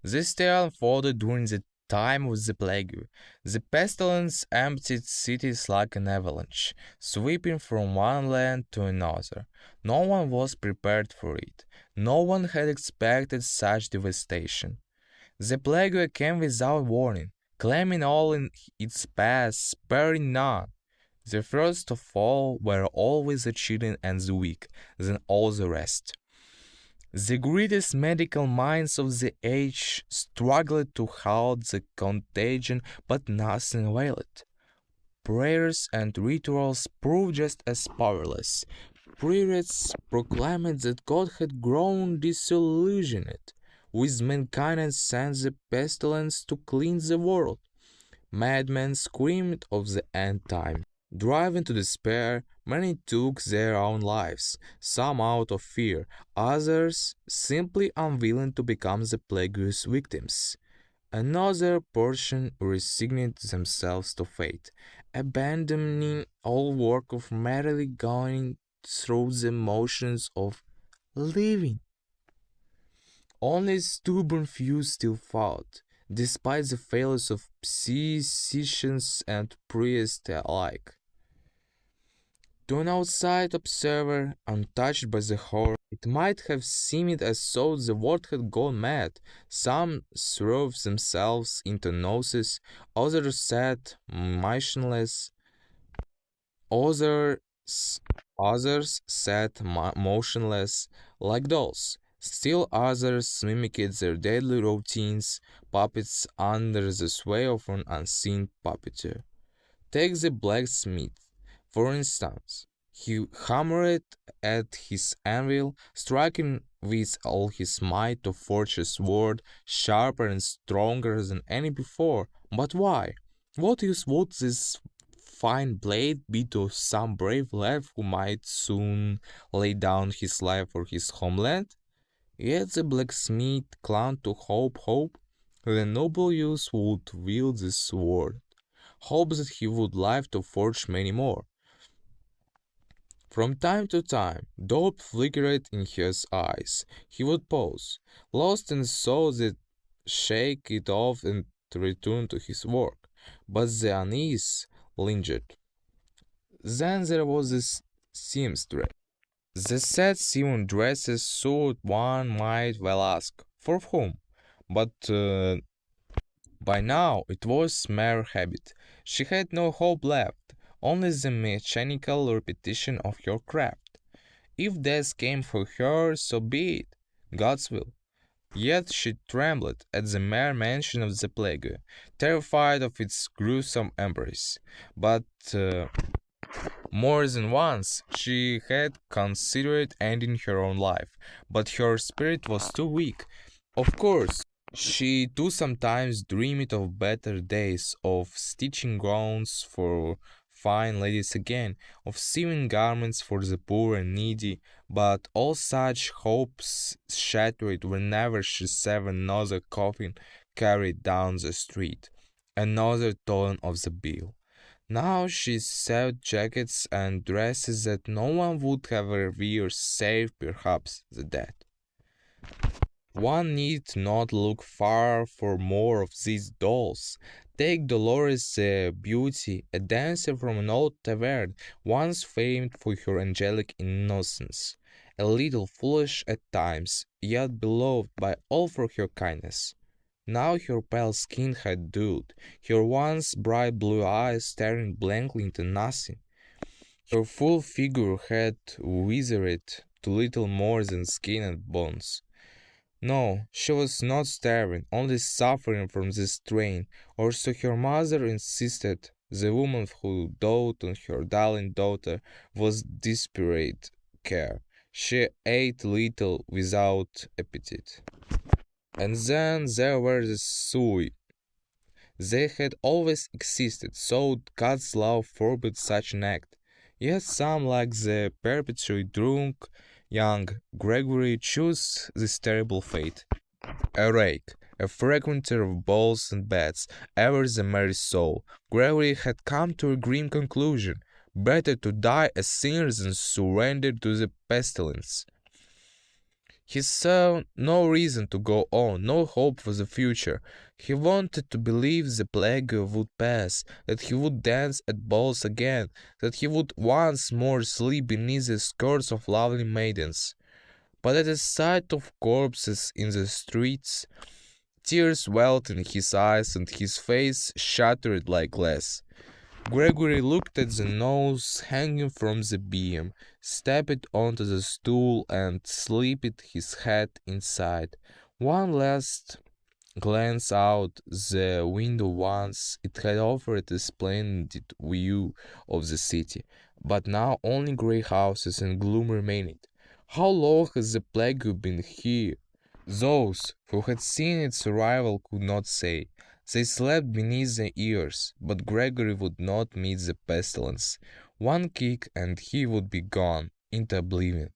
This tale unfolded during the time of the plague. The pestilence emptied cities like an avalanche, sweeping from one land to another. No one was prepared for it. No one had expected such devastation. The plague came without warning, claiming all in its path, sparing none. The first of all were always the children and the weak, then all the rest. The greatest medical minds of the age struggled to halt the contagion, but nothing availed. Prayers and rituals proved just as powerless. Priests proclaimed that God had grown disillusioned with mankind and sent the pestilence to cleanse the world. Madmen screamed of the end time. Driven to despair, many took their own lives, some out of fear, others simply unwilling to become the plague's victims. Another portion resigned themselves to fate, abandoning all work of merely going through the motions of living. Only stubborn few still fought, despite the failures of physicians and priests alike. To an outside observer, untouched by the horror, it might have seemed as though the world had gone mad. Some threw themselves into noses, others sat motionless, others, others sat motionless like dolls. Still others mimicked their daily routines, puppets under the sway of an unseen puppeteer. Take the blacksmith, for instance. He hammered at his anvil, striking with all his might to forge a sword sharper and stronger than any before. But why? What use would this fine blade be to some brave lad who might soon lay down his life for his homeland? Yet the blacksmith clung to hope. The noble youth would wield this sword, hopes that he would live to forge many more. From time to time, doubt flickered in his eyes. He would pause, lost in thought that shake it off and return to his work. But the unease lingered. Then there was the seamstress. The said sewn dresses suit one might well ask, for whom? But by now it was mere habit. She had no hope left, only the mechanical repetition of her craft. If death came for her, so be it, God's will. Yet she trembled at the mere mention of the plague, terrified of its gruesome embrace. But more than once she had considered ending her own life, but her spirit was too weak. Of course, she too sometimes dreamed of better days, of stitching gowns for fine ladies again, of sewing garments for the poor and needy, but all such hopes shattered whenever she saw another coffin carried down the street, another torn off the bill. Now she sewed jackets and dresses that no one would ever wear save perhaps the dead. One need not look far for more of these dolls. Take Dolores the Beauty, a dancer from an old tavern, once famed for her angelic innocence, a little foolish at times, yet beloved by all for her kindness. Now her pale skin had dulled, her once bright blue eyes staring blankly into nothing. Her full figure had withered to little more than skin and bones. No, she was not starving, only suffering from this strain, or so her mother insisted. The woman who doted on her darling daughter was desperate care. She ate little without appetite. And then there were the Sui. They had always existed, so God's love forbade such an act. Yet some, like the perpetually drunk young Gregory, chose this terrible fate. A rake, a frequenter of balls and beds, ever the merry soul, Gregory had come to a grim conclusion. Better to die a sinner than surrender to the pestilence. He saw no reason to go on, no hope for the future. He wanted to believe the plague would pass, that he would dance at balls again, that he would once more sleep beneath the skirts of lovely maidens. But at the sight of corpses in the streets, tears welled in his eyes and his face shattered like glass. Gregory looked at the nose hanging from the beam, stepped onto the stool, and slipped his head inside. One last glance out the window once it had offered a splendid view of the city, but now only grey houses and gloom remained. How long has the plague been here? Those who had seen its arrival could not say. They slept beneath the ears, but Gregory would not meet the pestilence. One kick and he would be gone into oblivion.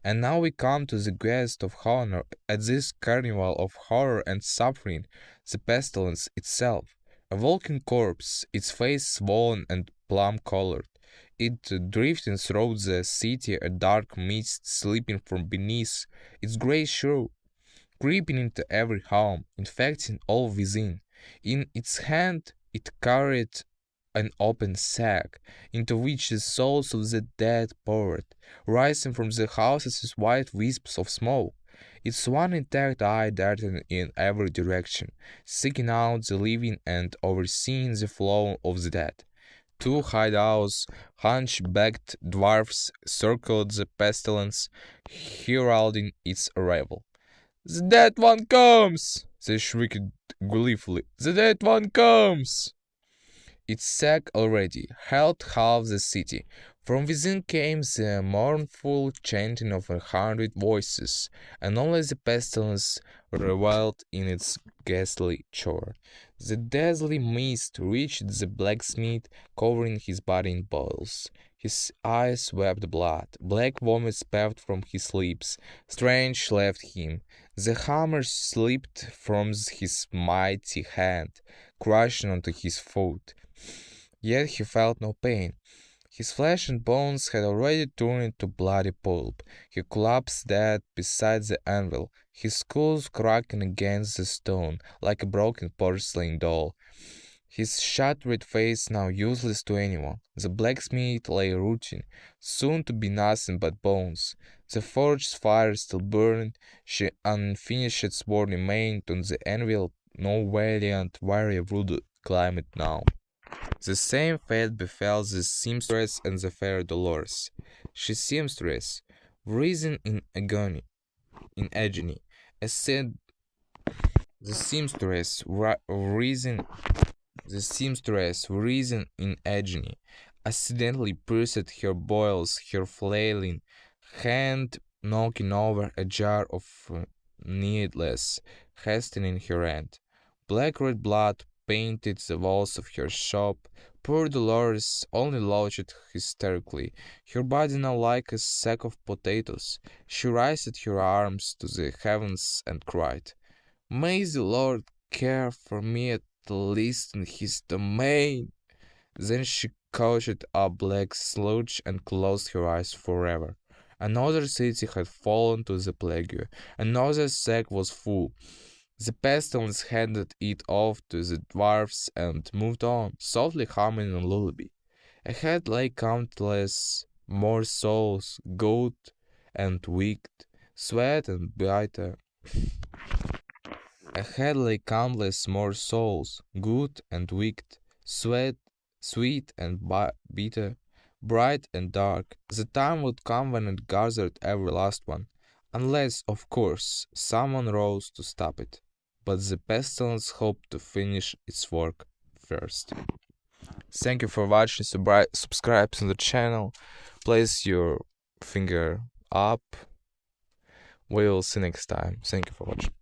And now we come to the guest of honor at this carnival of horror and suffering, the pestilence itself. A walking corpse, its face swollen and plum-colored. It drifting through the city, a dark mist slipping from beneath its grey shroud, creeping into every home, infecting all within. In its hand it carried an open sack, into which the souls of the dead poured, rising from the houses as white wisps of smoke. Its one intact eye darted in every direction, seeking out the living and overseeing the flow of the dead. Two hideouts, hunchbacked dwarfs, circled the pestilence, heralding its arrival. "The dead one comes!" they shrieked gleefully. "The dead one comes!" Its sack already held half the city. From within came the mournful chanting of 100 voices, and only the pestilence revelled in its ghastly chore. The deadly mist reached the blacksmith, covering his body in boils. His eyes wept blood. Black vomit spat from his lips. Strange left him. The hammer slipped from his mighty hand, crashing onto his foot. Yet he felt no pain. His flesh and bones had already turned to bloody pulp. He collapsed dead beside the anvil, his skull cracking against the stone like a broken porcelain doll. His shattered face now useless to anyone. The blacksmith lay rotting, soon to be nothing but bones. The forge's fire still burned. She unfinished sword remained on the anvil. No valiant warrior would climb it now. The same fate befell the seamstress and the fair Dolores. She seamstress, writhing in agony, as said the seamstress, writhing in agony, accidentally pierced her boils, her flailing hand knocking over a jar of needless, hastening her end. Black red blood painted the walls of her shop. Poor Dolores only lodged hysterically, her body now like a sack of potatoes. She raised her arms to the heavens and cried, "May the Lord care for me at least in his domain." Then she couched up black sludge and closed her eyes forever. Another city had fallen to the plague. Another sack was full. The pestilence handed it off to the dwarfs and moved on, softly humming a lullaby. Ahead lay countless more souls, good and wicked, sweat and bitter. Ahead lay countless more souls, good and wicked, sweet and bitter, bright and dark. The time would come when it gathered every last one, unless, of course, someone rose to stop it. But the pestilence hoped to finish its work first. Thank you for watching. Subscribe to the channel. Place your finger up. We'll see next time. Thank you for watching.